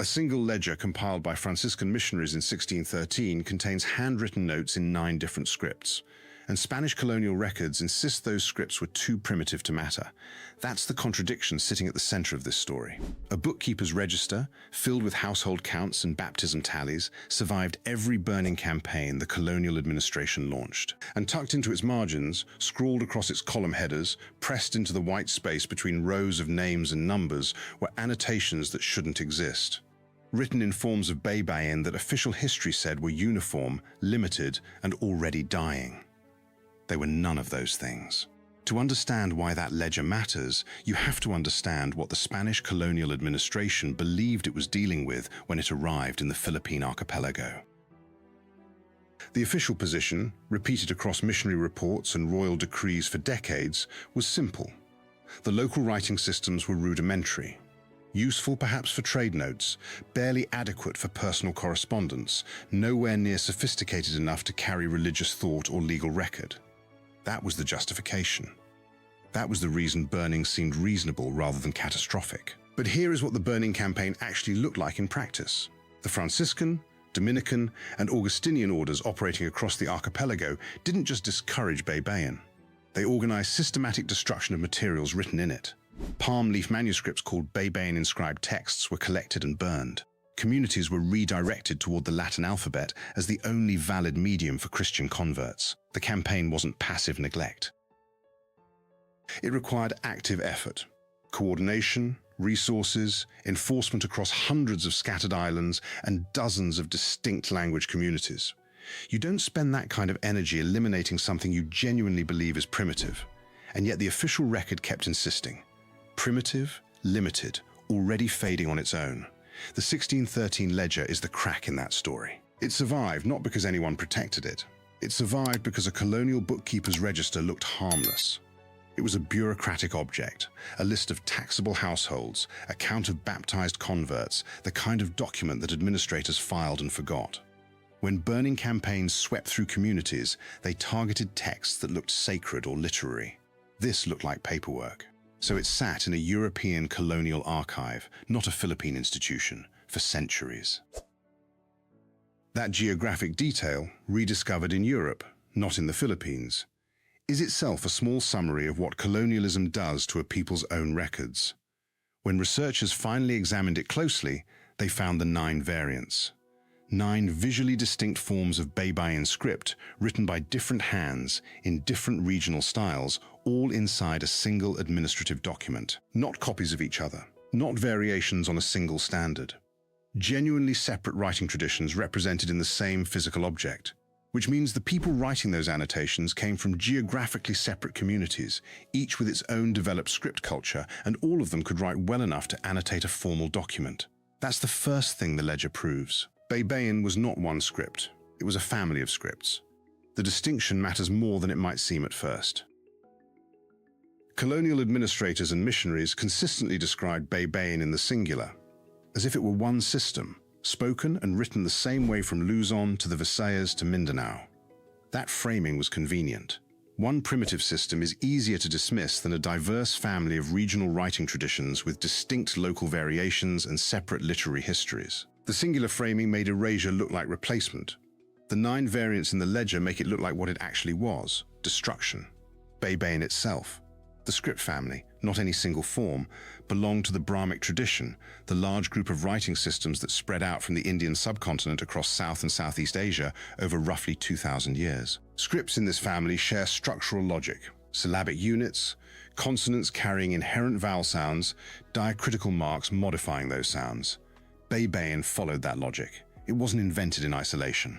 A single ledger compiled by Franciscan missionaries in 1613 contains handwritten notes in 9 different scripts, and Spanish colonial records insist those scripts were too primitive to matter. That's the contradiction sitting at the center of this story. A bookkeeper's register, filled with household counts and baptism tallies, survived every burning campaign the colonial administration launched. And tucked into its margins, scrawled across its column headers, pressed into the white space between rows of names and numbers, were annotations that shouldn't exist. Written in forms of Baybayin that official history said were uniform, limited, and already dying. They were none of those things. To understand why that ledger matters, you have to understand what the Spanish colonial administration believed it was dealing with when it arrived in the Philippine archipelago. The official position, repeated across missionary reports and royal decrees for decades, was simple. The local writing systems were rudimentary. Useful perhaps for trade notes, barely adequate for personal correspondence, nowhere near sophisticated enough to carry religious thought or legal record. That was the justification. That was the reason burning seemed reasonable rather than catastrophic. But here is what the burning campaign actually looked like in practice. The Franciscan, Dominican, and Augustinian orders operating across the archipelago didn't just discourage Baybayin. They organized systematic destruction of materials written in it. Palm leaf manuscripts called Baybayin-inscribed texts were collected and burned. Communities were redirected toward the Latin alphabet as the only valid medium for Christian converts. The campaign wasn't passive neglect. It required active effort, coordination, resources, enforcement across hundreds of scattered islands and dozens of distinct language communities. You don't spend that kind of energy eliminating something you genuinely believe is primitive, and yet the official record kept insisting. Primitive, limited, already fading on its own. The 1613 ledger is the crack in that story. It survived not because anyone protected it. It survived because a colonial bookkeeper's register looked harmless. It was a bureaucratic object, a list of taxable households, a count of baptized converts, the kind of document that administrators filed and forgot. When burning campaigns swept through communities, they targeted texts that looked sacred or literary. This looked like paperwork. So it sat in a European colonial archive, not a Philippine institution, for centuries. That geographic detail, rediscovered in Europe, not in the Philippines, is itself a small summary of what colonialism does to a people's own records. When researchers finally examined it closely, they found the 9 variants. 9 visually distinct forms of Baybayin script written by different hands in different regional styles, all inside a single administrative document. Not copies of each other, not variations on a single standard. Genuinely separate writing traditions represented in the same physical object, which means the people writing those annotations came from geographically separate communities, each with its own developed script culture, and all of them could write well enough to annotate a formal document. That's the first thing the ledger proves. Baybayin was not one script, it was a family of scripts. The distinction matters more than it might seem at first. Colonial administrators and missionaries consistently described Baybayin in the singular, as if it were one system, spoken and written the same way from Luzon to the Visayas to Mindanao. That framing was convenient. One primitive system is easier to dismiss than a diverse family of regional writing traditions with distinct local variations and separate literary histories. The singular framing made erasure look like replacement. The 9 variants in the ledger make it look like what it actually was: destruction. Baybayin itself, the script family, not any single form, belonged to the Brahmic tradition, the large group of writing systems that spread out from the Indian subcontinent across South and Southeast Asia over roughly 2,000 years. Scripts in this family share structural logic, syllabic units, consonants carrying inherent vowel sounds, diacritical marks modifying those sounds. Baybayin followed that logic. It wasn't invented in isolation.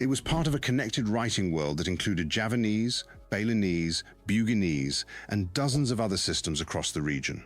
It was part of a connected writing world that included Javanese, Balinese, Buginese, and dozens of other systems across the region.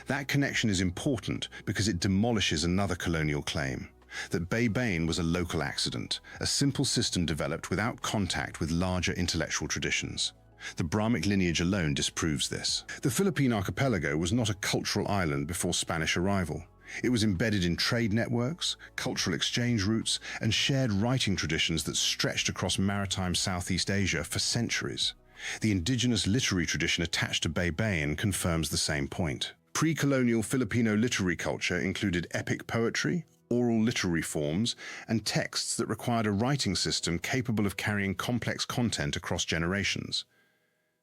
That connection is important because it demolishes another colonial claim, that Baybayin was a local accident, a simple system developed without contact with larger intellectual traditions. The Brahmic lineage alone disproves this. The Philippine archipelago was not a cultural island before Spanish arrival. It was embedded in trade networks, cultural exchange routes, and shared writing traditions that stretched across maritime Southeast Asia for centuries. The indigenous literary tradition attached to Baybayin confirms the same point. Pre-colonial Filipino literary culture included epic poetry, oral literary forms, and texts that required a writing system capable of carrying complex content across generations.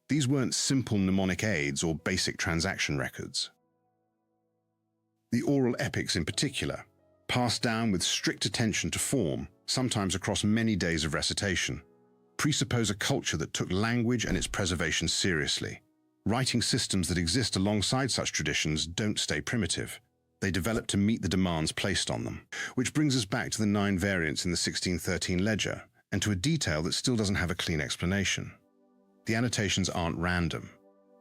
These weren't simple mnemonic aids or basic transaction records. The oral epics in particular, passed down with strict attention to form, sometimes across many days of recitation, presuppose a culture that took language and its preservation seriously. Writing systems that exist alongside such traditions don't stay primitive. They develop to meet the demands placed on them. Which brings us back to the 9 variants in the 1613 ledger, and to a detail that still doesn't have a clean explanation. The annotations aren't random.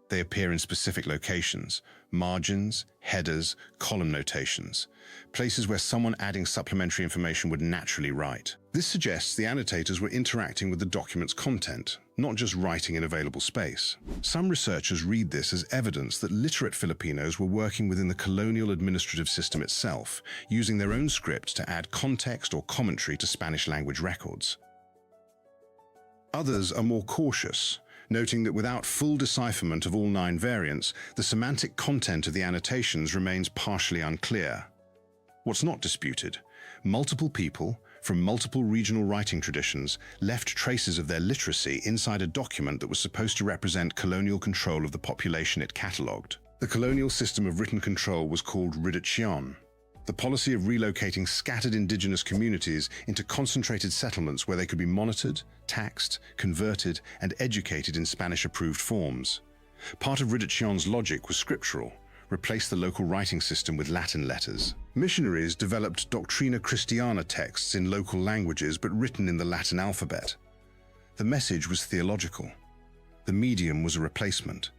They appear in specific locations, margins, headers, column notations, places where someone adding supplementary information would naturally write. This suggests the annotators were interacting with the document's content, not just writing in available space. Some researchers read this as evidence that literate Filipinos were working within the colonial administrative system itself, using their own script to add context or commentary to Spanish language records. Others are more cautious, noting that without full decipherment of all 9 variants, the semantic content of the annotations remains partially unclear. What's not disputed? Multiple people, from multiple regional writing traditions, left traces of their literacy inside a document that was supposed to represent colonial control of the population it catalogued. The colonial system of written control was called reducción, the policy of relocating scattered indigenous communities into concentrated settlements where they could be monitored, taxed, converted, and educated in Spanish-approved forms. Part of reducción's logic was scriptural: replace the local writing system with Latin letters. Missionaries developed Doctrina Christiana texts in local languages but written in the Latin alphabet. The message was theological. The medium was a replacement.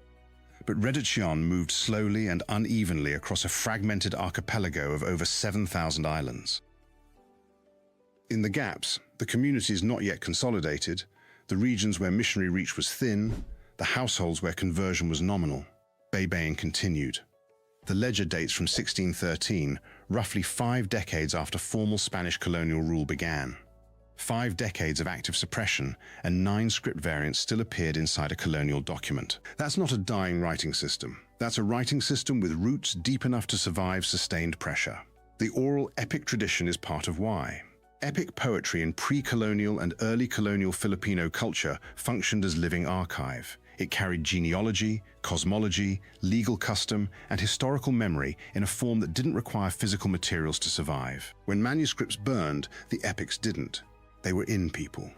But reducción moved slowly and unevenly across a fragmented archipelago of over 7,000 islands. In the gaps, the communities not yet consolidated, the regions where missionary reach was thin, the households where conversion was nominal, Baybayin continued. The ledger dates from 1613, roughly 5 decades after formal Spanish colonial rule began. 5 decades of active suppression, and 9 script variants still appeared inside a colonial document. That's not a dying writing system. That's a writing system with roots deep enough to survive sustained pressure. The oral epic tradition is part of why. Epic poetry in pre-colonial and early colonial Filipino culture functioned as living archive. It carried genealogy, cosmology, legal custom, and historical memory in a form that didn't require physical materials to survive. When manuscripts burned, the epics didn't. They were in people.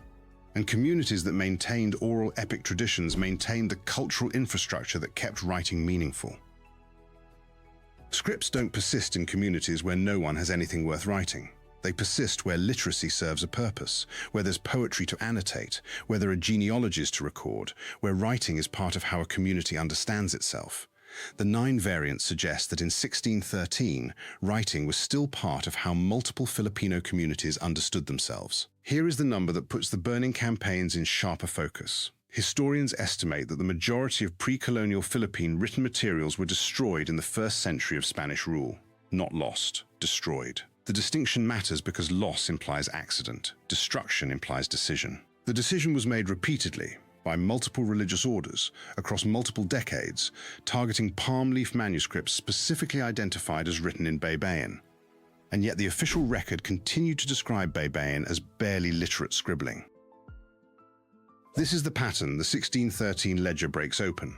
And communities that maintained oral epic traditions maintained the cultural infrastructure that kept writing meaningful. Scripts don't persist in communities where no one has anything worth writing. They persist where literacy serves a purpose, where there's poetry to annotate, where there are genealogies to record, where writing is part of how a community understands itself. The 9 variants suggest that in 1613, writing was still part of how multiple Filipino communities understood themselves. Here is the number that puts the burning campaigns in sharper focus. Historians estimate that the majority of pre-colonial Philippine written materials were destroyed in the 1st century of Spanish rule. Not lost, destroyed. The distinction matters because loss implies accident, destruction implies decision. The decision was made repeatedly, by multiple religious orders, across multiple decades, targeting palm leaf manuscripts specifically identified as written in Baybayin. And yet the official record continued to describe Baybayin as barely literate scribbling. This is the pattern the 1613 ledger breaks open.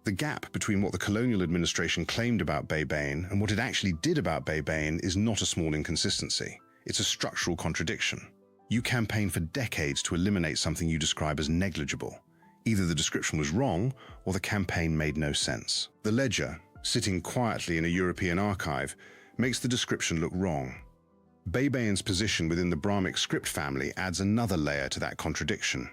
The gap between what the colonial administration claimed about Baybayin and what it actually did about Baybayin is not a small inconsistency. It's a structural contradiction. You campaign for decades to eliminate something you describe as negligible. Either the description was wrong, or the campaign made no sense. The ledger, sitting quietly in a European archive, makes the description look wrong. Baybayin's position within the Brahmic script family adds another layer to that contradiction.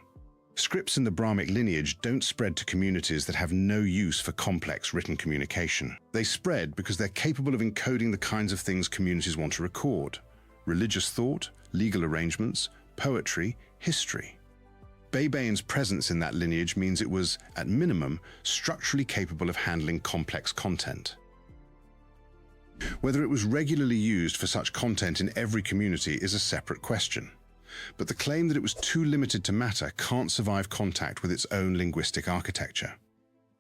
Scripts in the Brahmic lineage don't spread to communities that have no use for complex written communication. They spread because they're capable of encoding the kinds of things communities want to record: religious thought, legal arrangements, poetry, history. Baybayin's presence in that lineage means it was, at minimum, structurally capable of handling complex content. Whether it was regularly used for such content in every community is a separate question. But the claim that it was too limited to matter can't survive contact with its own linguistic architecture.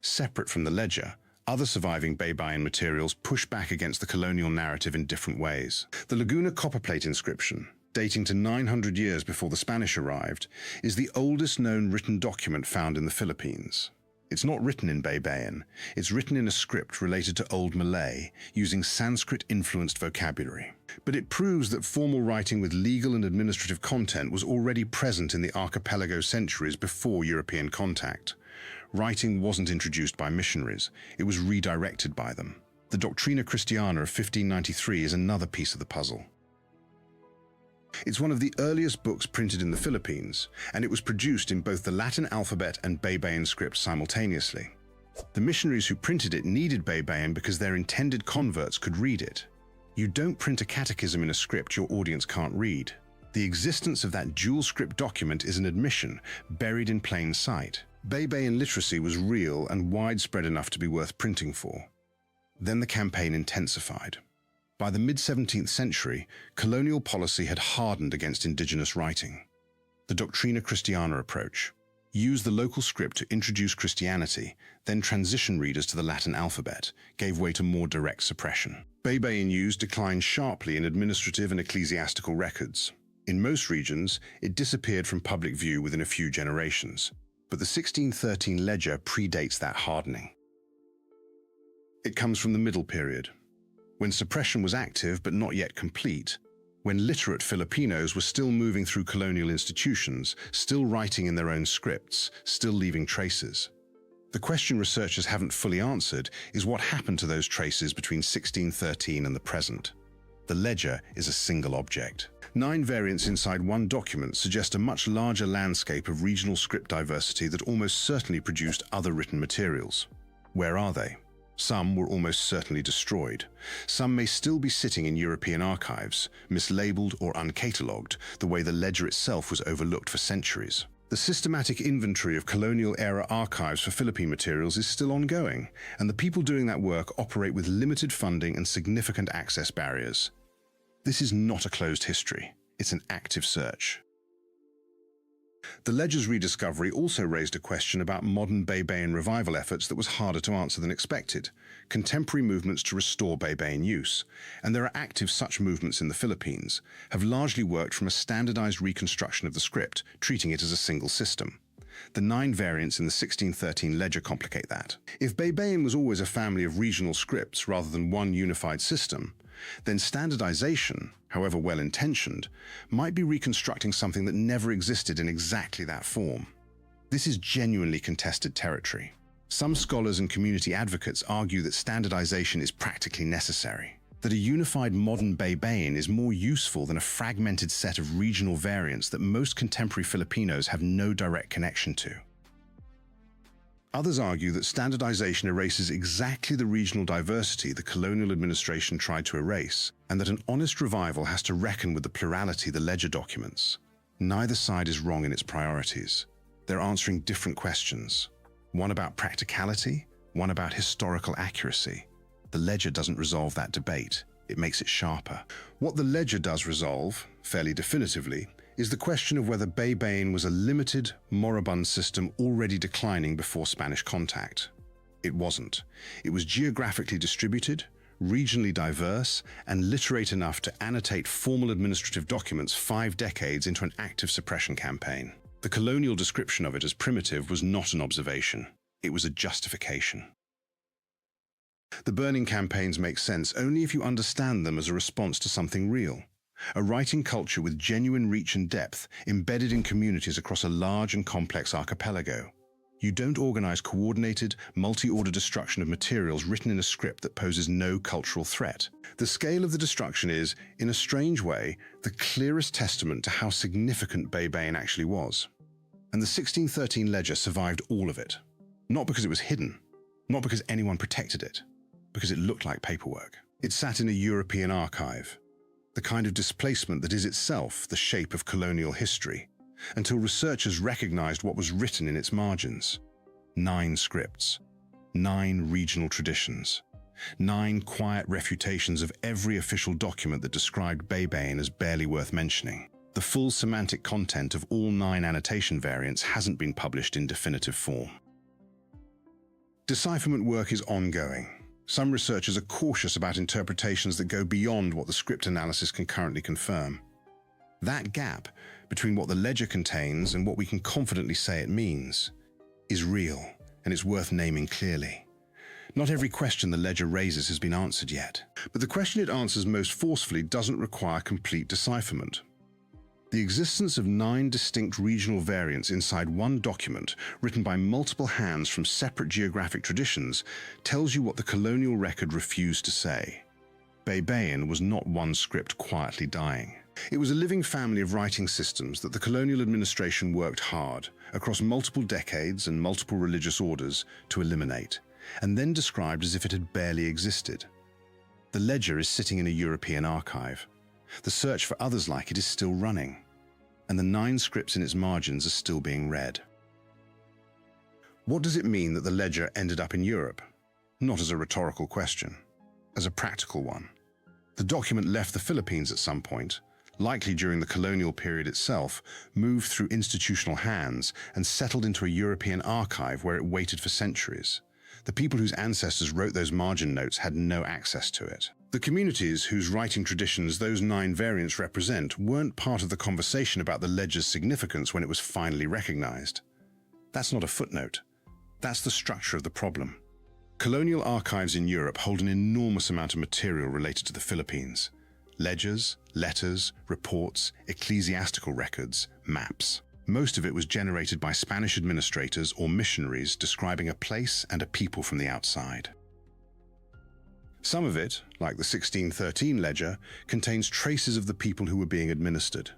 Separate from the ledger, Other surviving Baybayin materials push back against the colonial narrative in different ways. The Laguna copperplate inscription, dating to 900 years before the Spanish arrived, is the oldest known written document found in the Philippines. It's not written in Baybayin, it's written in a script related to Old Malay, using Sanskrit-influenced vocabulary. But it proves that formal writing with legal and administrative content was already present in the archipelago centuries before European contact. Writing wasn't introduced by missionaries, it was redirected by them. The Doctrina Christiana of 1593 is another piece of the puzzle. It's one of the earliest books printed in the Philippines, and it was produced in both the Latin alphabet and Baybayin script simultaneously. The missionaries who printed it needed Baybayin because their intended converts could read it. You don't print a catechism in a script your audience can't read. The existence of that dual script document is an admission, buried in plain sight. Baybayin literacy was real and widespread enough to be worth printing for. Then the campaign intensified. By the mid-17th century, colonial policy had hardened against indigenous writing. The Doctrina Christiana approach: use the local script to introduce Christianity, then transition readers to the Latin alphabet, gave way to more direct suppression. Baybayin use declined sharply in administrative and ecclesiastical records. In most regions, it disappeared from public view within a few generations, but the 1613 ledger predates that hardening. It comes from the Middle Period, when suppression was active but not yet complete, when literate Filipinos were still moving through colonial institutions, still writing in their own scripts, still leaving traces. The question researchers haven't fully answered is what happened to those traces between 1613 and the present. The ledger is a single object. 9 variants inside one document suggest a much larger landscape of regional script diversity that almost certainly produced other written materials. Where are they? Some were almost certainly destroyed. Some may still be sitting in European archives, mislabeled or uncatalogued, the way the ledger itself was overlooked for centuries. The systematic inventory of colonial-era archives for Philippine materials is still ongoing, and the people doing that work operate with limited funding and significant access barriers. This is not a closed history. It's an active search. The ledger's rediscovery also raised a question about modern Baybayin revival efforts that was harder to answer than expected: contemporary movements to restore Baybayin use, and there are active such movements in the Philippines, have largely worked from a standardized reconstruction of the script, treating it as a single system. The 9 variants in the 1613 ledger complicate that. If Baybayin was always a family of regional scripts rather than one unified system, then standardization, however well-intentioned, might be reconstructing something that never existed in exactly that form. This is genuinely contested territory. Some scholars and community advocates argue that standardization is practically necessary, that a unified modern Baybayin is more useful than a fragmented set of regional variants that most contemporary Filipinos have no direct connection to. Others argue that standardization erases exactly the regional diversity the colonial administration tried to erase, and that an honest revival has to reckon with the plurality the ledger documents. Neither side is wrong in its priorities. They're answering different questions. One about practicality, one about historical accuracy. The ledger doesn't resolve that debate. It makes it sharper. What the ledger does resolve, fairly definitively, is the question of whether Baybayin was a limited, moribund system already declining before Spanish contact. It wasn't. It was geographically distributed, regionally diverse, and literate enough to annotate formal administrative documents 5 decades into an active suppression campaign. The colonial description of it as primitive was not an observation. It was a justification. The burning campaigns make sense only if you understand them as a response to something real. A writing culture with genuine reach and depth, embedded in communities across a large and complex archipelago. You don't organize coordinated, multi-order destruction of materials written in a script that poses no cultural threat. The scale of the destruction is, in a strange way, the clearest testament to how significant Baybayin actually was. And the 1613 ledger survived all of it. Not because it was hidden, not because anyone protected it, because it looked like paperwork. It sat in a European archive, the kind of displacement that is itself the shape of colonial history, until researchers recognized what was written in its margins. 9 scripts, 9 regional traditions, 9 quiet refutations of every official document that described Baybayin as barely worth mentioning. The full semantic content of all 9 annotation variants hasn't been published in definitive form. Decipherment work is ongoing. Some researchers are cautious about interpretations that go beyond what the script analysis can currently confirm. That gap between what the ledger contains and what we can confidently say it means is real, and it's worth naming clearly. Not every question the ledger raises has been answered yet, but the question it answers most forcefully doesn't require complete decipherment. The existence of 9 distinct regional variants inside one document, written by multiple hands from separate geographic traditions, tells you what the colonial record refused to say. Baybayin was not one script quietly dying. It was a living family of writing systems that the colonial administration worked hard, across multiple decades and multiple religious orders, to eliminate, and then described as if it had barely existed. The ledger is sitting in a European archive. The search for others like it is still running, and the 9 scripts in its margins are still being read. What does it mean that the ledger ended up in Europe? Not as a rhetorical question, as a practical one. The document left the Philippines at some point, likely during the colonial period itself, moved through institutional hands and settled into a European archive where it waited for centuries. The people whose ancestors wrote those margin notes had no access to it. The communities whose writing traditions those 9 variants represent weren't part of the conversation about the ledger's significance when it was finally recognized. That's not a footnote. That's the structure of the problem. Colonial archives in Europe hold an enormous amount of material related to the Philippines. Ledgers, letters, reports, ecclesiastical records, maps. Most of it was generated by Spanish administrators or missionaries describing a place and a people from the outside. Some of it, like the 1613 ledger, contains traces of the people who were being administered.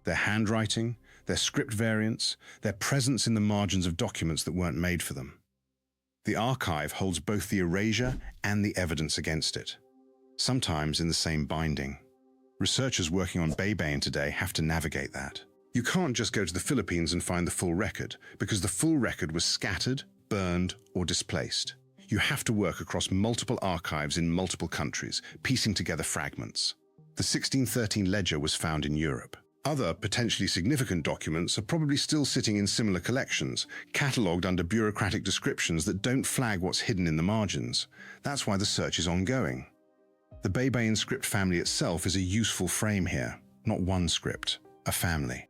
Their handwriting, their script variants, their presence in the margins of documents that weren't made for them. The archive holds both the erasure and the evidence against it, sometimes in the same binding. Researchers working on Baybayin today have to navigate that. You can't just go to the Philippines and find the full record, because the full record was scattered, burned, or displaced. You have to work across multiple archives in multiple countries, piecing together fragments. The 1613 ledger was found in Europe. Other potentially significant documents are probably still sitting in similar collections, catalogued under bureaucratic descriptions that don't flag what's hidden in the margins. That's why the search is ongoing. The Baybayin script family itself is a useful frame here, not one script, a family.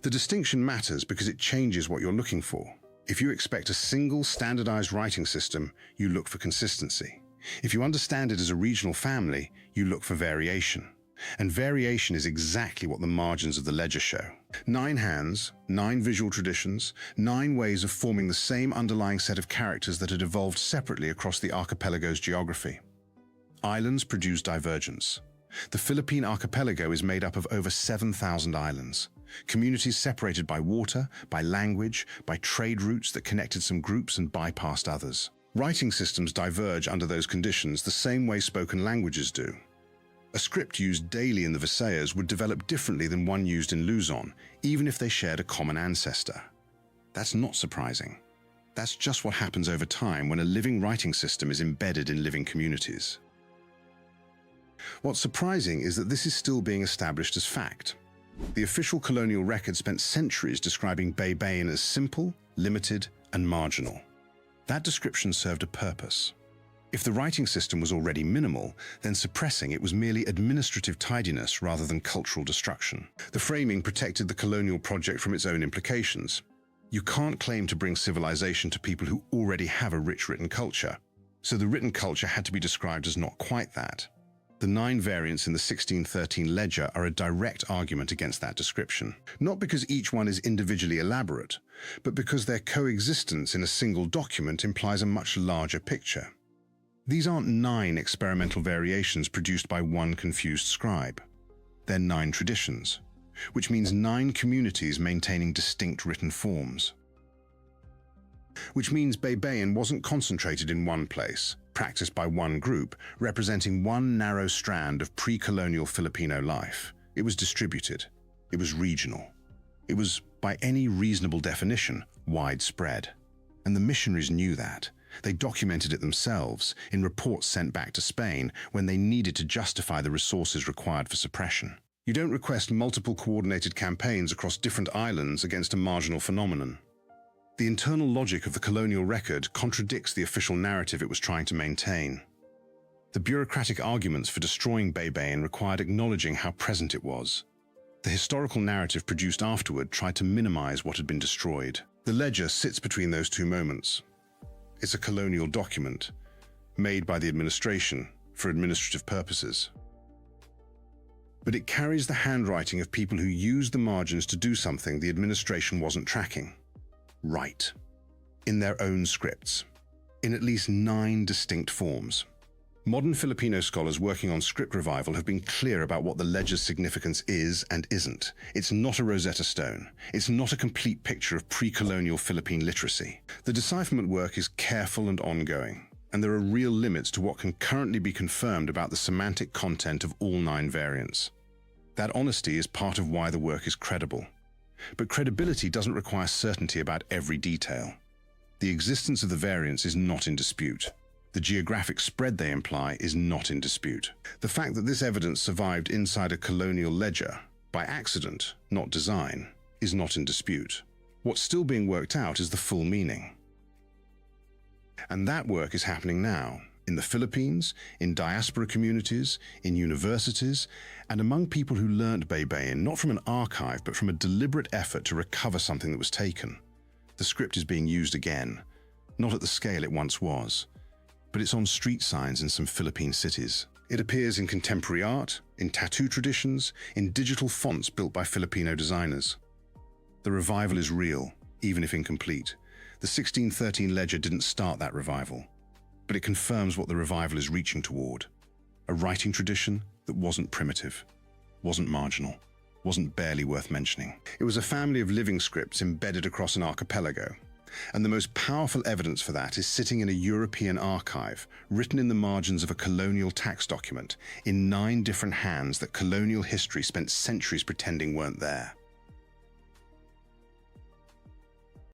The distinction matters because it changes what you're looking for. If you expect a single standardized writing system, you look for consistency. If you understand it as a regional family, you look for variation. And variation is exactly what the margins of the ledger show. 9 hands, 9 visual traditions, 9 ways of forming the same underlying set of characters that had evolved separately across the archipelago's geography. Islands produce divergence. The Philippine archipelago is made up of over 7,000 islands. Communities separated by water, by language, by trade routes that connected some groups and bypassed others. Writing systems diverge under those conditions the same way spoken languages do. A script used daily in the Visayas would develop differently than one used in Luzon, even if they shared a common ancestor. That's not surprising. That's just what happens over time when a living writing system is embedded in living communities. What's surprising is that this is still being established as fact. The official colonial record spent centuries describing Baybayin as simple, limited, and marginal. That description served a purpose. If the writing system was already minimal, then suppressing it was merely administrative tidiness rather than cultural destruction. The framing protected the colonial project from its own implications. You can't claim to bring civilization to people who already have a rich written culture, so the written culture had to be described as not quite that. The 9 variants in the 1613 ledger are a direct argument against that description, not because each one is individually elaborate, but because their coexistence in a single document implies a much larger picture. These aren't 9 experimental variations produced by one confused scribe. They're 9 traditions, which means 9 communities maintaining distinct written forms. Which means Baybayin wasn't concentrated in one place, practiced by one group, representing one narrow strand of pre-colonial Filipino life. It was distributed. It was regional. It was, by any reasonable definition, widespread. And the missionaries knew that. They documented it themselves in reports sent back to Spain when they needed to justify the resources required for suppression. You don't request multiple coordinated campaigns across different islands against a marginal phenomenon. The internal logic of the colonial record contradicts the official narrative it was trying to maintain. The bureaucratic arguments for destroying Baybayin required acknowledging how present it was. The historical narrative produced afterward tried to minimize what had been destroyed. The ledger sits between those two moments. It's a colonial document, made by the administration for administrative purposes. But it carries the handwriting of people who used the margins to do something the administration wasn't tracking. Right. In their own scripts. In at least 9 distinct forms. Modern Filipino scholars working on script revival have been clear about what the ledger's significance is and isn't. It's not a Rosetta Stone. It's not a complete picture of pre-colonial Philippine literacy. The decipherment work is careful and ongoing, and there are real limits to what can currently be confirmed about the semantic content of all 9 variants. That honesty is part of why the work is credible. But credibility doesn't require certainty about every detail. The existence of the variants is not in dispute. The geographic spread they imply is not in dispute. The fact that this evidence survived inside a colonial ledger, by accident, not design, is not in dispute. What's still being worked out is the full meaning. And that work is happening now, in the Philippines, in diaspora communities, in universities, and among people who learnt Baybayin not from an archive but from a deliberate effort to recover something that was taken. The script is being used again, not at the scale it once was, but it's on street signs in some Philippine cities. It appears in contemporary art, in tattoo traditions, in digital fonts built by Filipino designers. The revival is real, even if incomplete. The 1613 ledger didn't start that revival, but it confirms what the revival is reaching toward. A writing tradition that wasn't primitive, wasn't marginal, wasn't barely worth mentioning. It was a family of living scripts embedded across an archipelago. And the most powerful evidence for that is sitting in a European archive, written in the margins of a colonial tax document, in 9 different hands that colonial history spent centuries pretending weren't there.